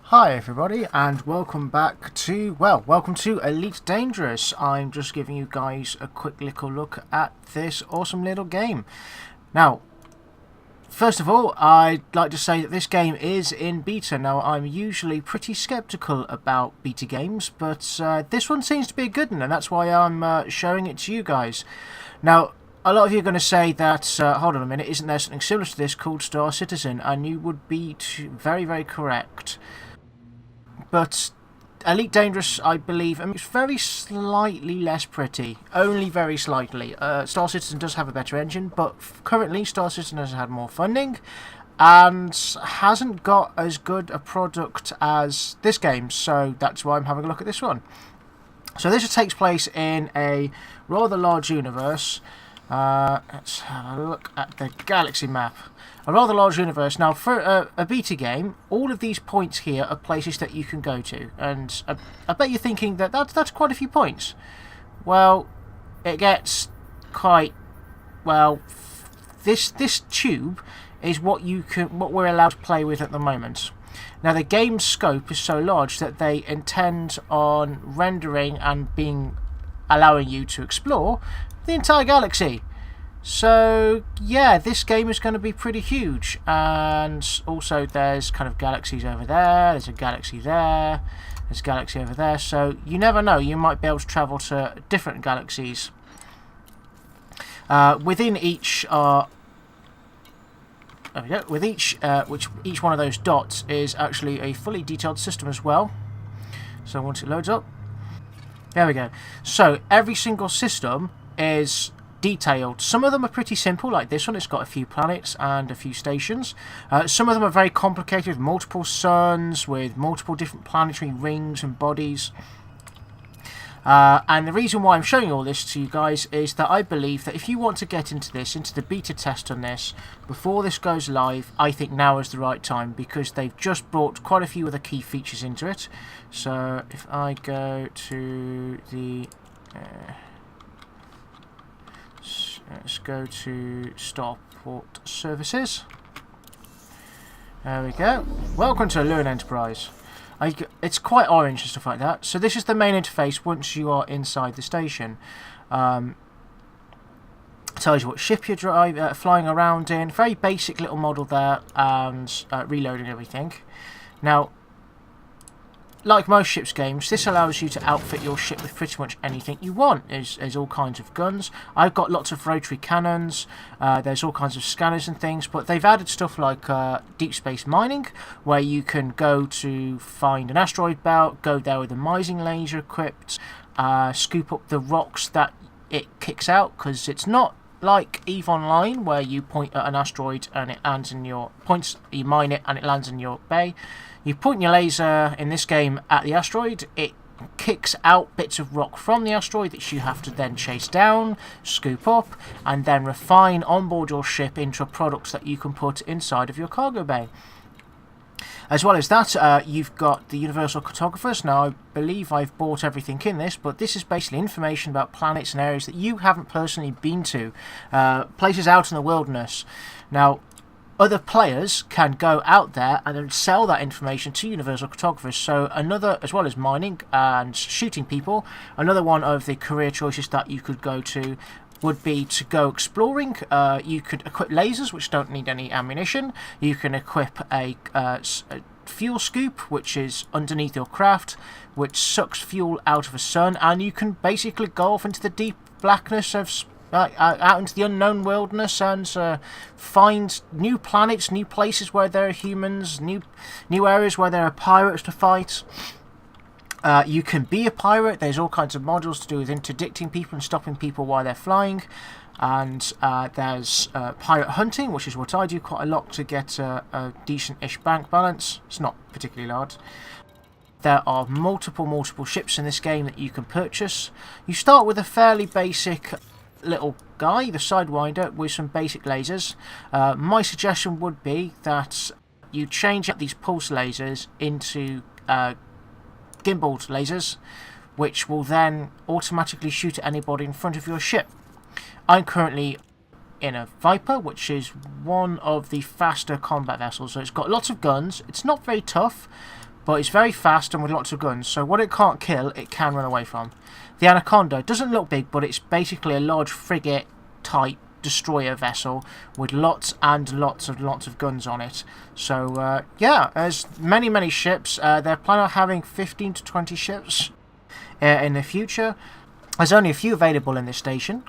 Hi everybody and welcome back to, welcome to Elite Dangerous. I'm just giving you guys a quick little look at this awesome little game. Now, first of all, I'd like to say that this game is in beta. Now, I'm usually pretty skeptical about beta games, but this one seems to be a good one, and that's why I'm showing it to you guys. Now, a lot of you are going to say that, hold on a minute, isn't there something similar to this called Star Citizen? And you would be very, very correct. But Elite Dangerous, I believe, it's very slightly less pretty. Only very slightly. Star Citizen does have a better engine, but currently Star Citizen has had more funding and hasn't got as good a product as this game, so that's why I'm having a look at this one. So this takes place in a rather large universe. Let's have a look at the galaxy map. A rather large universe. Now, for a beta game, all of these points here are places that you can go to, and I bet you're thinking that that's quite a few points. Well, it gets quite well. This tube is what we're allowed to play with at the moment. Now, the game's scope is so large that they intend on rendering and allowing you to explore the entire galaxy. So yeah, this game is going to be pretty huge, and also there's kind of galaxies over there, there's a galaxy there, there's a galaxy over there, so you never know, you might be able to travel to different galaxies. Within each there we go. With each one of those dots is actually a fully detailed system as well. So once it loads up, there we go. So every single system is detailed. Some of them are pretty simple, like this one. It's got a few planets and a few stations. Some of them are very complicated, with multiple suns, with multiple different planetary rings and bodies. And the reason why I'm showing all this to you guys is that I believe that if you want to get into the beta test on this, before this goes live, I think now is the right time, because they've just brought quite a few other key features into it. So if I go to the let's go to Starport Services. There we go. Welcome to Lunar Enterprise. It's quite orange and stuff like that. So this is the main interface once you are inside the station. Tells you what ship you're flying around in. Very basic little model there, and reloading everything. Now, like most ships games, this allows you to outfit your ship with pretty much anything you want. There's all kinds of guns. I've got lots of rotary cannons. There's all kinds of scanners and things, but they've added stuff like deep space mining, where you can go to find an asteroid belt, go there with a mising laser equipped, scoop up the rocks that it kicks out, because it's not like EVE Online, where you point at an asteroid and it lands in your you mine it and it lands in your bay. You point your laser in this game at the asteroid, it kicks out bits of rock from the asteroid that you have to then chase down, scoop up, and then refine onboard your ship into a product that you can put inside of your cargo bay. As well as that, you've got the Universal Cartographers. Now, I believe I've bought everything in this, but this is basically information about planets and areas that you haven't personally been to, places out in the wilderness. Now, other players can go out there and then sell that information to Universal Cartographers. So another, as well as mining and shooting people, another one of the career choices that you could go to would be to go exploring. You could equip lasers, which don't need any ammunition. You can equip a fuel scoop, which is underneath your craft, which sucks fuel out of a sun, and you can basically go off into the deep blackness of out into the unknown wilderness and find new planets, new places where there are humans, new areas where there are pirates to fight. You can be a pirate. There's all kinds of modules to do with interdicting people and stopping people while they're flying. And there's pirate hunting, which is what I do quite a lot to get a decent-ish bank balance. It's not particularly large. There are multiple ships in this game that you can purchase. You start with a fairly basic little guy, the Sidewinder, with some basic lasers. My suggestion would be that you change out these pulse lasers into gimbaled lasers, which will then automatically shoot at anybody in front of your ship. I'm currently in a Viper, which is one of the faster combat vessels, so it's got lots of guns. It's not very tough, but it's very fast and with lots of guns, so what it can't kill, it can run away from. The Anaconda doesn't look big, but it's basically a large frigate-type destroyer vessel with lots and lots of guns on it. So, yeah, there's many ships. They're planning on having 15 to 20 ships in the future. There's only a few available in this station.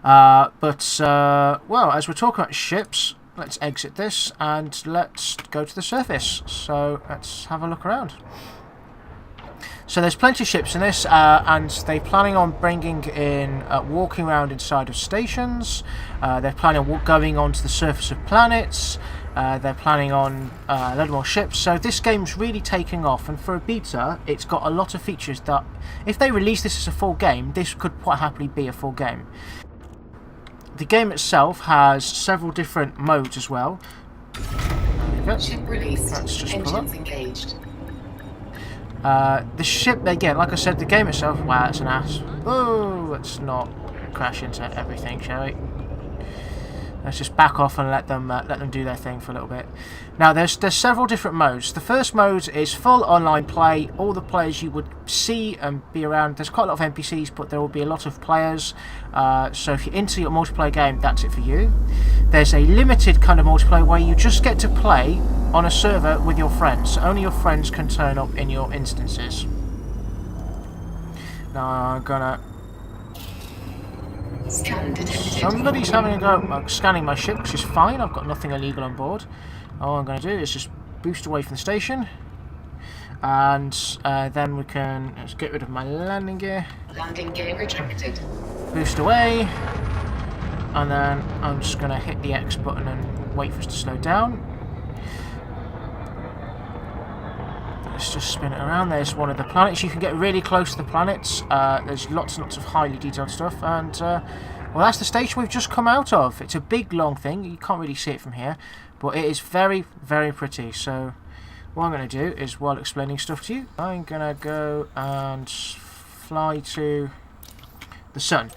Well, as we're talking about ships, let's exit this and let's go to the surface. So, let's have a look around. So there's plenty of ships in this, and they're planning on bringing in, walking around inside of stations. They're planning on going onto the surface of planets. They're planning on a lot more ships. So this game's really taking off, and for a beta, it's got a lot of features that, if they release this as a full game, this could quite happily be a full game. The game itself has several different modes as well. Ship released. Let's just Engines engaged. The ship, again, like I said, the game itself, wow, that's an ass. Oh, let's not crash into everything, shall we? Let's just back off and let them do their thing for a little bit. Now, there's several different modes. The first mode is full online play. All the players you would see and be around. There's quite a lot of NPCs, but there will be a lot of players. So if you're into your multiplayer game, that's it for you. There's a limited kind of multiplayer where you just get to play on a server with your friends. So only your friends can turn up in your instances. Now I'm gonna... Somebody's having a go at scanning my ship, which is fine. I've got nothing illegal on board. All I'm going to do is just boost away from the station. And then we can... Let's get rid of my landing gear. Landing gear retracted. Boost away. And then I'm just going to hit the X button and wait for us to slow down. Let's just spin it around. There's one of the planets. You can get really close to the planets. There's lots and lots of highly detailed stuff. And, well, that's the station we've just come out of. It's a big, long thing. You can't really see it from here. But it is very, very pretty. So, what I'm going to do is, while explaining stuff to you, I'm going to go and fly to the sun.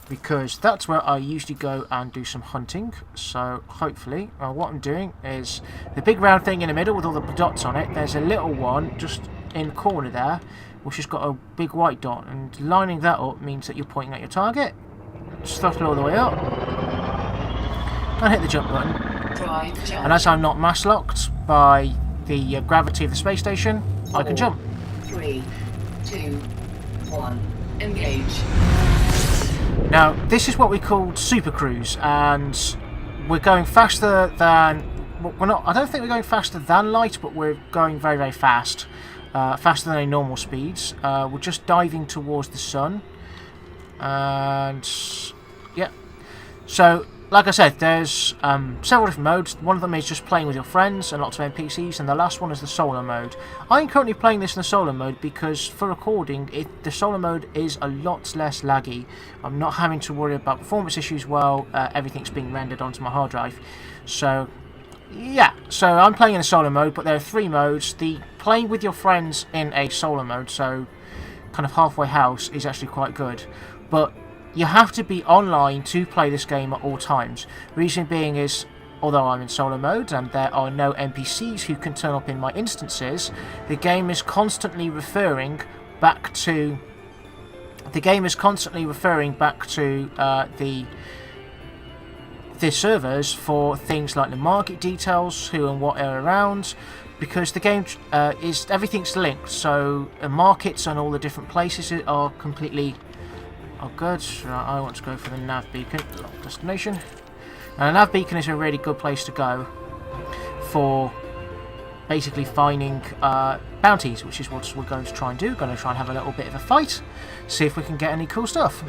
Because that's where I usually go and do some hunting. So hopefully, what I'm doing is the big round thing in the middle with all the dots on it. There's a little one just in the corner there, which has got a big white dot. And lining that up means that you're pointing at your target. Just throttle all the way up. And hit the jump button. And as I'm not mass locked by the gravity of the space station, I can jump. 3, 2, 1, engage. Now, this is what we call super cruise, and we're going faster than... We're not. I don't think we're going faster than light, but we're going very, very fast. Faster than a normal speeds. We're just diving towards the sun. And... yeah. So, like I said, there's several different modes. One of them is just playing with your friends and lots of NPCs, and the last one is the solo mode. I'm currently playing this in the solo mode because for recording, the solo mode is a lot less laggy. I'm not having to worry about performance issues while everything's being rendered onto my hard drive. So, yeah. So I'm playing in the solo mode, but there are 3 modes. The playing with your friends in a solo mode, so kind of halfway house, is actually quite good. But you have to be online to play this game at all times. Reason being is, although I'm in solo mode and there are no NPCs who can turn up in my instances, the game is constantly referring back to the servers for things like the market details, who and what are around, because the game everything's linked. So the markets and all the different places are completely... Oh, good. Right, I want to go for the nav beacon. Destination. And the nav beacon is a really good place to go for basically finding bounties, which is what we're going to try and do. We're going to try and have a little bit of a fight, see if we can get any cool stuff.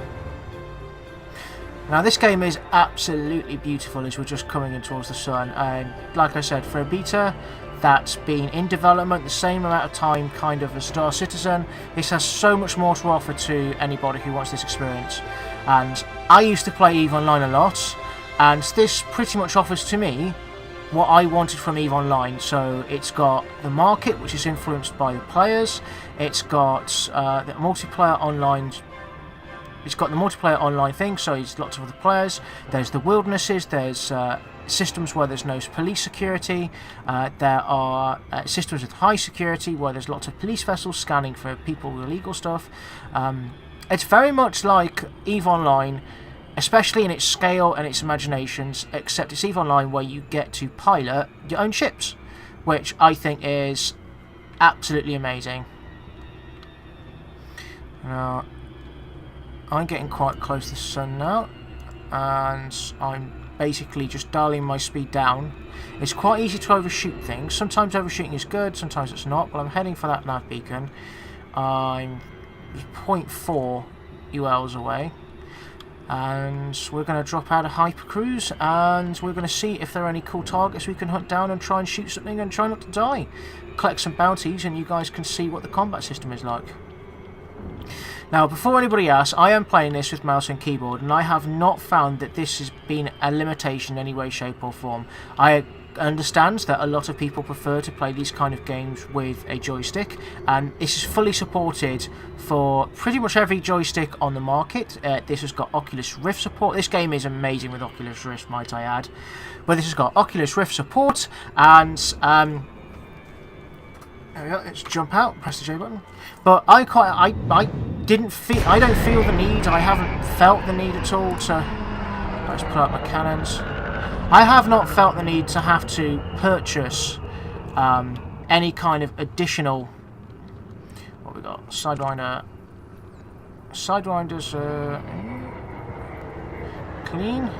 Now, this game is absolutely beautiful as we're just coming in towards the sun. And like I said, for a beta that's been in development the same amount of time kind of as Star Citizen, this has so much more to offer to anybody who wants this experience. And I used to play EVE Online a lot, and this pretty much offers to me what I wanted from EVE Online. So it's got the market, which is influenced by the players. It's got the multiplayer online it's got the multiplayer online thing, so it's lots of other players. There's the wildernesses, there's systems where there's no police security, there are systems with high security where there's lots of police vessels scanning for people with illegal stuff. It's very much like EVE Online, especially in its scale and its imaginations, except it's EVE Online where you get to pilot your own ships, which I think is absolutely amazing. Now, I'm getting quite close to the sun now, and I'm basically just dialing my speed down. It's quite easy to overshoot things. Sometimes overshooting is good, sometimes it's not, but I'm heading for that nav beacon. I'm 0.4 ULs away, and we're going to drop out of hypercruise, and we're going to see if there are any cool targets we can hunt down and try and shoot something and try not to die. Collect some bounties, and you guys can see what the combat system is like. Now, before anybody asks, I am playing this with mouse and keyboard, and I have not found that this has been a limitation in any way, shape or form. I understand that a lot of people prefer to play these kind of games with a joystick, and this is fully supported for pretty much every joystick on the market. This has got Oculus Rift support. This game is amazing with Oculus Rift, might I add. But this has got Oculus Rift support, and there we go. Let's jump out. Press the J button. But I don't feel the need. I haven't felt the need at all to. Let's pull out my cannons. I have not felt the need to have to purchase any kind of additional. What we got? Sidewinder. Sidewinder's clean.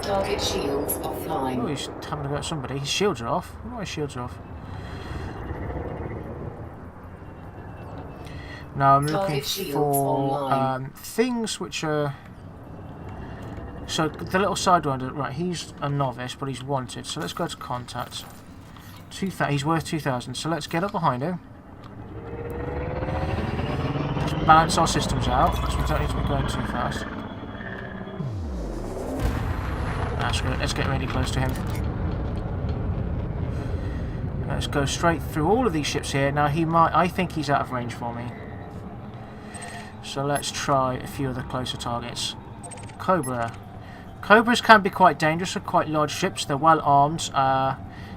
Target shields offline. Oh, he's having a go at somebody. His shields are off. Why his shields are off? Now I'm looking for things which are. So the little sidewinder, right? He's a novice, but he's wanted. So let's go to contact. 2,000. He's worth 2,000. So let's get up behind him. Let's balance our systems out, because we don't need to be going too fast. That's good. Let's get really close to him. Let's go straight through all of these ships here. Now he might. I think he's out of range for me. So let's try a few of the closer targets. Cobra. Cobras can be quite dangerous. They're quite large ships. They're well armed.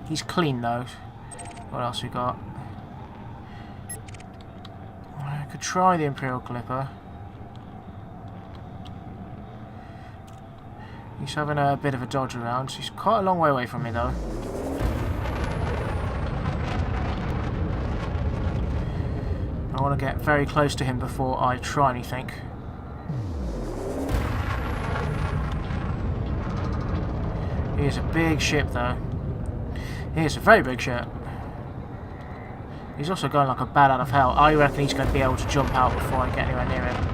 He's clean though. What else we got? I could try the Imperial Clipper. He's having a bit of a dodge around. He's quite a long way away from me though. I want to get very close to him before I try anything. He is a big ship though. He is a very big ship. He's also going like a bat out of hell. I reckon he's going to be able to jump out before I get anywhere near him.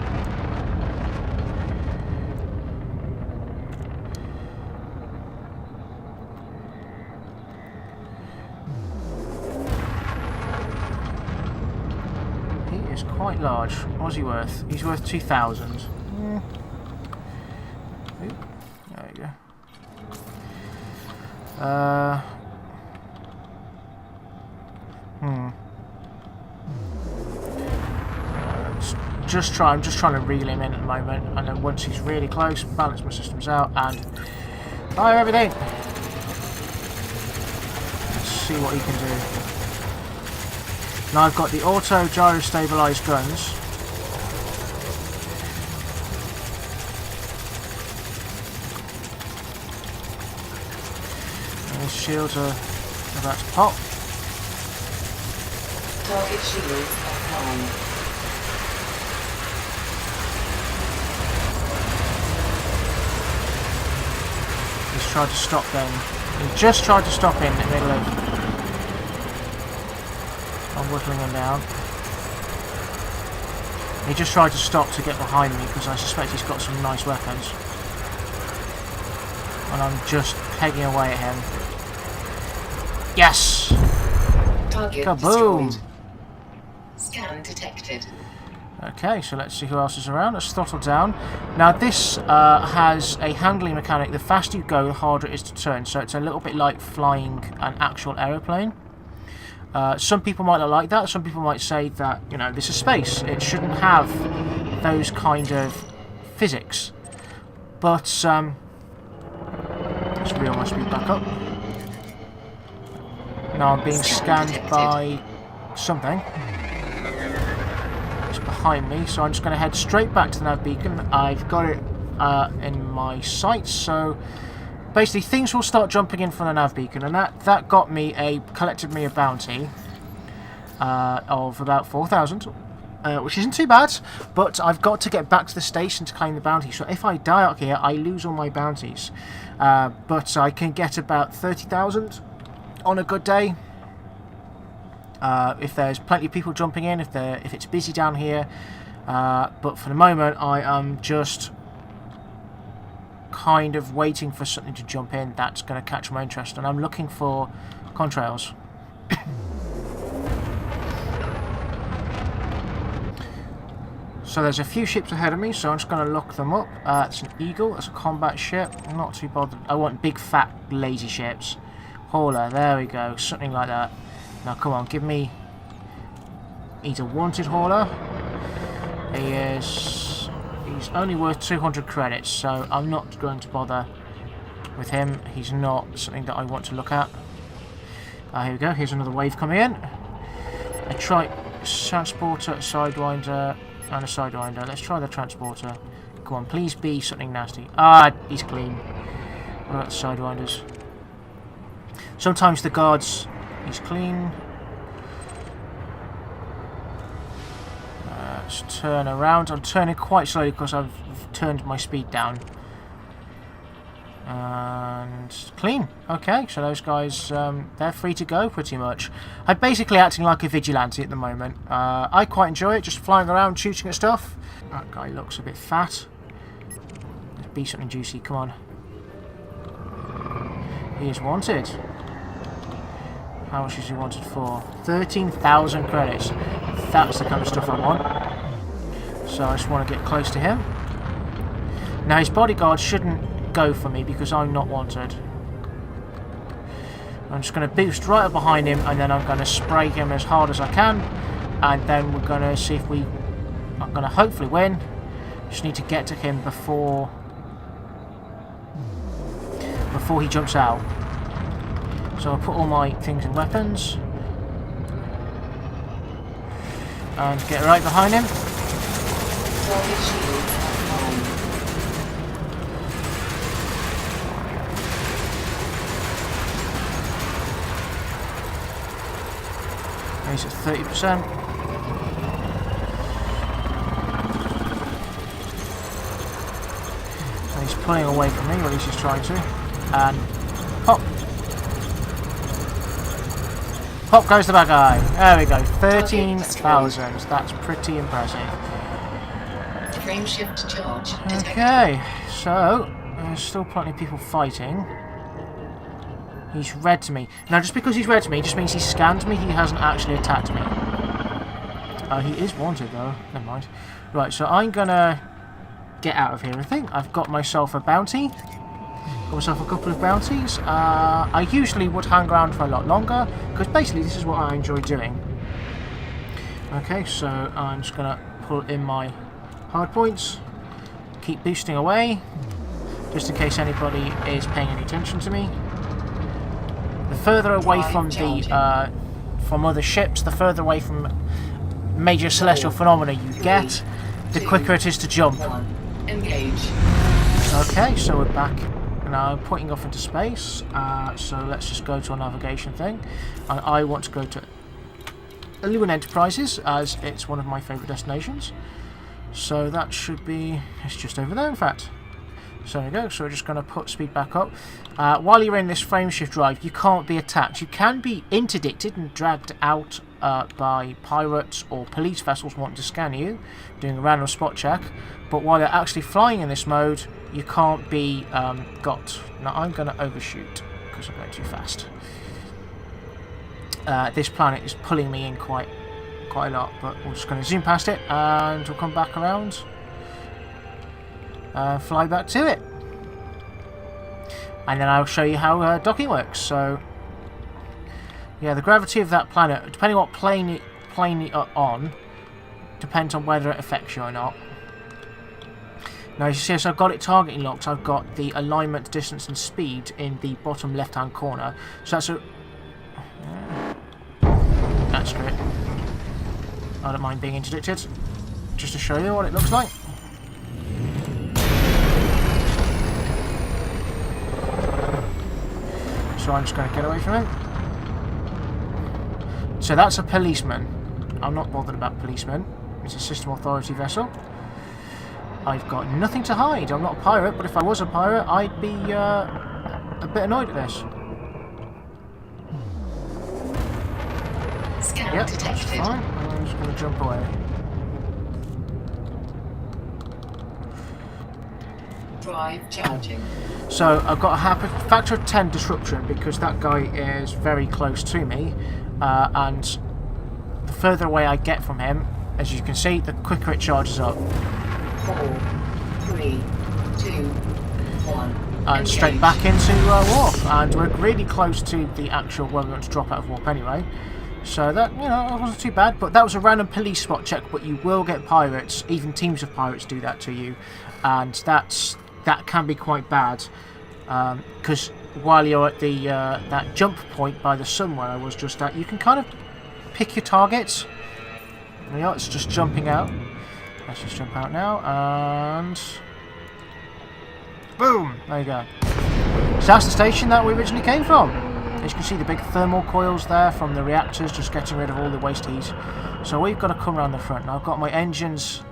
Quite large. What's he worth? He's worth 2,000. There you go. I'm just trying to reel him in at the moment, and then once he's really close, balance my systems out and fire everything. Let's see what he can do. Now I've got the auto gyro stabilized guns. And his shields are about to pop. Target shields offline. He's tried to stop them. He just tried to stop in the middle of. I'm whittling him down. He just tried to stop to get behind me because I suspect he's got some nice weapons. And I'm just pegging away at him. Yes! Target Kaboom! destroyed. Scan detected. Okay, so let's see who else is around. Let's throttle down. Now this has a handling mechanic. The faster you go, the harder it is to turn. So it's a little bit like flying an actual aeroplane. Some people might not like that. Some people might say that, you know, this is space. It shouldn't have those kind of physics. But let's reel my speed back up. Now I'm being scanned by something. It's behind me, so I'm just going to head straight back to the nav beacon. I've got it in my sights, so basically things will start jumping in from the nav beacon, and that collected me a bounty of about 4,000, which isn't too bad, but I've got to get back to the station to claim the bounty, so if I die out here I lose all my bounties, but I can get about 30,000 on a good day. If there's plenty of people jumping in, if it's busy down here, but for the moment I am just kind of waiting for something to jump in that's going to catch my interest, and I'm looking for contrails. So there's a few ships ahead of me, so I'm just going to look them up. It's an Eagle, it's a combat ship, I'm not too bothered. I want big fat lazy ships. Hauler, there we go, something like that. Now come on, give me... He's a wanted hauler. He's only worth 200 credits, so I'm not going to bother with him. He's not something that I want to look at. Here we go, here's another wave coming in. A transporter, a sidewinder, and a sidewinder. Let's try the transporter. Come on, please be something nasty. Ah, he's clean. What about the sidewinders? Sometimes the guards... He's clean. Let's turn around. I'm turning quite slowly because I've turned my speed down. And clean. Okay, so those guys, they're free to go pretty much. I'm basically acting like a vigilante at the moment. I quite enjoy it, just flying around shooting at stuff. That guy looks a bit fat. Let's be something juicy, come on. He is wanted. How much is he wanted for? 13,000 credits. That's the kind of stuff I want. So I just want to get close to him. Now his bodyguard shouldn't go for me because I'm not wanted. I'm just going to boost right up behind him, and then I'm going to spray him as hard as I can, and then we're going to see if I'm going to hopefully win. Just need to get to him before he jumps out. So I'll put all my things in weapons and get right behind him. He's at 30%. So he's pulling away from me, or at least he's trying to. And pop. Pop goes the bad guy. There we go. 13,000. That's pretty impressive. Frame shift charge detected. Okay, so there's still plenty of people fighting. He's red to me. Now, just because he's red to me just means he scanned me. He hasn't actually attacked me. He is wanted though. Never mind. Right, so I'm gonna get out of here. I think I've got myself a bounty. Got myself a couple of bounties. I usually would hang around for a lot longer because basically this is what I enjoy doing. Okay, so I'm just gonna pull in my hard points. Keep boosting away, just in case anybody is paying any attention to me. The further away from the from other ships, the further away from major celestial phenomena you get, the quicker it is to jump. Engage. Okay, so we're back now, pointing off into space. So let's just go to our navigation thing. I want to go to Illumine Enterprises as it's one of my favourite destinations. So that should be, it's just over there in fact. So there we go, so we're just going to put speed back up. While you're in this frame shift drive, you can't be attacked. You can be interdicted and dragged out by pirates or police vessels wanting to scan you, doing a random spot check. But while you're actually flying in this mode, you can't be got. Now I'm going to overshoot because I'm going too fast. This planet is pulling me in quite a lot, but we're just going to zoom past it and we'll come back around. Fly back to it, and then I'll show you how docking works. So yeah, the gravity of that planet, depending on what plane you're on, depends on whether it affects you or not. Now you see, as I've got it targeting locked, I've got the alignment, distance and speed in the bottom left hand corner. So that's a... That's great. I don't mind being interdicted. Just to show you what it looks like. So I'm just going to get away from him. So that's a policeman. I'm not bothered about policemen. It's a system authority vessel. I've got nothing to hide. I'm not a pirate, but if I was a pirate, I'd be a bit annoyed at this. Scan Yep, detected. that's fine. I'm just going to jump away. Drive charging. So I've got a factor of 10 disruption because that guy is very close to me, and the further away I get from him, as you can see, the quicker it charges up. 4, 3, 2, 1. And straight back into warp, and we're really close to the actual where we want to drop out of warp anyway. So that, you know, it wasn't too bad, but that was a random police spot check. But you will get pirates, even teams of pirates do that to you, and that can be quite bad. Because while you're at the that jump point by the sun where I was just at, you can kind of pick your targets. There we are, it's just jumping out. Let's just jump out now, and boom! There you go. So that's the station that we originally came from. As you can see, the big thermal coils there from the reactors, just getting rid of all the waste heat. So we've got to come around the front. Now I've got my engines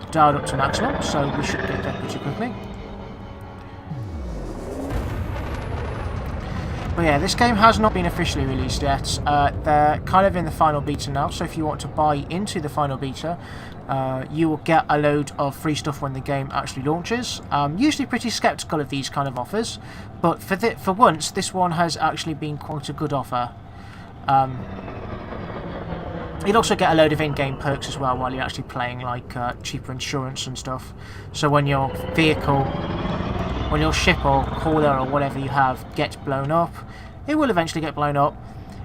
dialed up to maximum, so we should get there pretty quickly. But yeah, this game has not been officially released yet. They're kind of in the final beta now, so if you want to buy into the final beta, you will get a load of free stuff when the game actually launches. I'm usually pretty skeptical of these kind of offers, but for once, this one has actually been quite a good offer. You'll also get a load of in-game perks as well while you're actually playing, like cheaper insurance and stuff. So when your vehicle... when your ship or crawler or whatever you have gets blown up, it will eventually get blown up,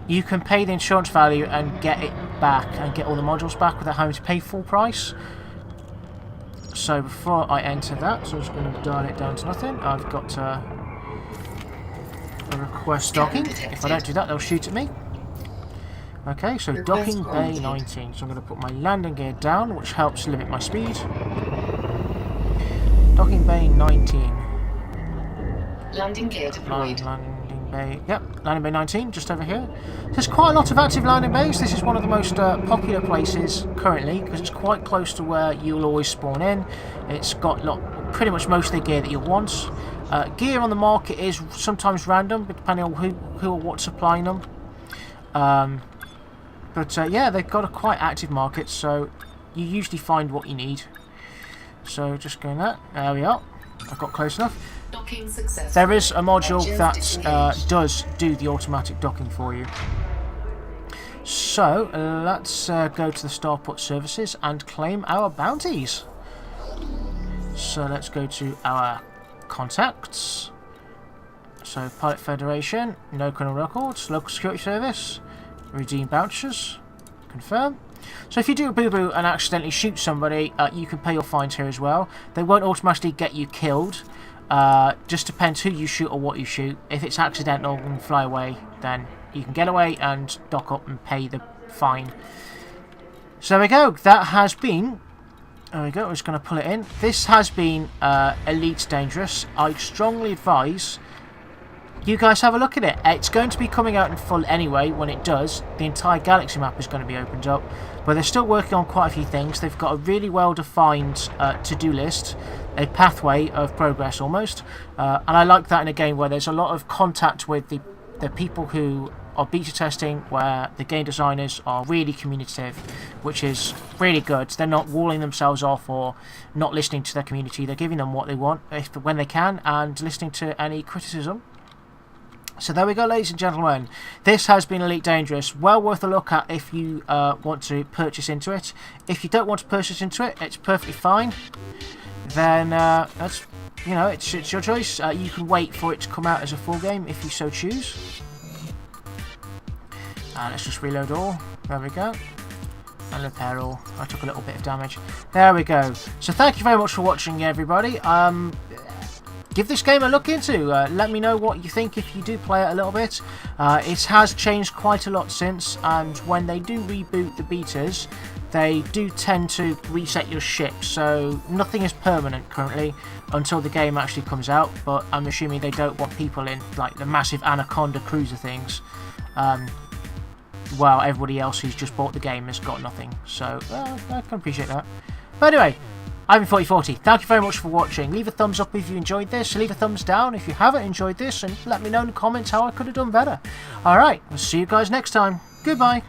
you can pay the insurance value and get it back and get all the modules back without having to pay full price. So before I enter that, so I'm just going to dial it down to nothing. I've got a request docking. If I don't do that, they'll shoot at me. Okay, so docking bay 19. So I'm going to put my landing gear down, which helps limit my speed. Docking bay 19. Landing gear deployed. Landing bay, yep, landing bay 19, just over here. There's quite a lot of active landing bays. This is one of the most popular places currently because it's quite close to where you'll always spawn in. It's got pretty much most of the gear that you want. Gear on the market is sometimes random, depending on who or what's supplying them. Yeah, they've got a quite active market, so you usually find what you need. So just going that. There we are. I've got close enough. Docking successful. There is a module that does do the automatic docking for you. So let's go to the Starport services and claim our bounties. So let's go to our contacts. So Pilot Federation, no criminal records, local security service, redeem vouchers, confirm. So if you do a boo-boo and accidentally shoot somebody, you can pay your fines here as well. They won't automatically get you killed. Just depends who you shoot or what you shoot. If it's accidental and fly away, then you can get away and dock up and pay the fine. So there we go. That has been... There we go. I'm just going to pull it in. This has been Elite Dangerous. I strongly advise you guys have a look at it. It's going to be coming out in full anyway. When it does, the entire galaxy map is going to be opened up. But they're still working on quite a few things. They've got a really well-defined to-do list, a pathway of progress almost. And I like that in a game where there's a lot of contact with the people who are beta testing, where the game designers are really communicative, which is really good. They're not walling themselves off or not listening to their community. They're giving them what they want when they can and listening to any criticism. So there we go, ladies and gentlemen. This has been Elite Dangerous. Well worth a look at if you want to purchase into it. If you don't want to purchase into it, it's perfectly fine. Then that's, you know, it's your choice. You can wait for it to come out as a full game if you so choose. Let's just reload all. There we go. And repair all. I took a little bit of damage. There we go. So thank you very much for watching, everybody. Give this game a look into. Let me know what you think if you do play it a little bit. It has changed quite a lot since, and when they do reboot the betas, they do tend to reset your ship, so nothing is permanent currently until the game actually comes out, but I'm assuming they don't want people in like the massive Anaconda cruiser things. Well, everybody else who's just bought the game has got nothing, so I can appreciate that. But anyway, I've been 4040. Thank you very much for watching. Leave a thumbs up if you enjoyed this. Leave a thumbs down if you haven't enjoyed this, and let me know in the comments how I could have done better. Alright, I'll see you guys next time. Goodbye.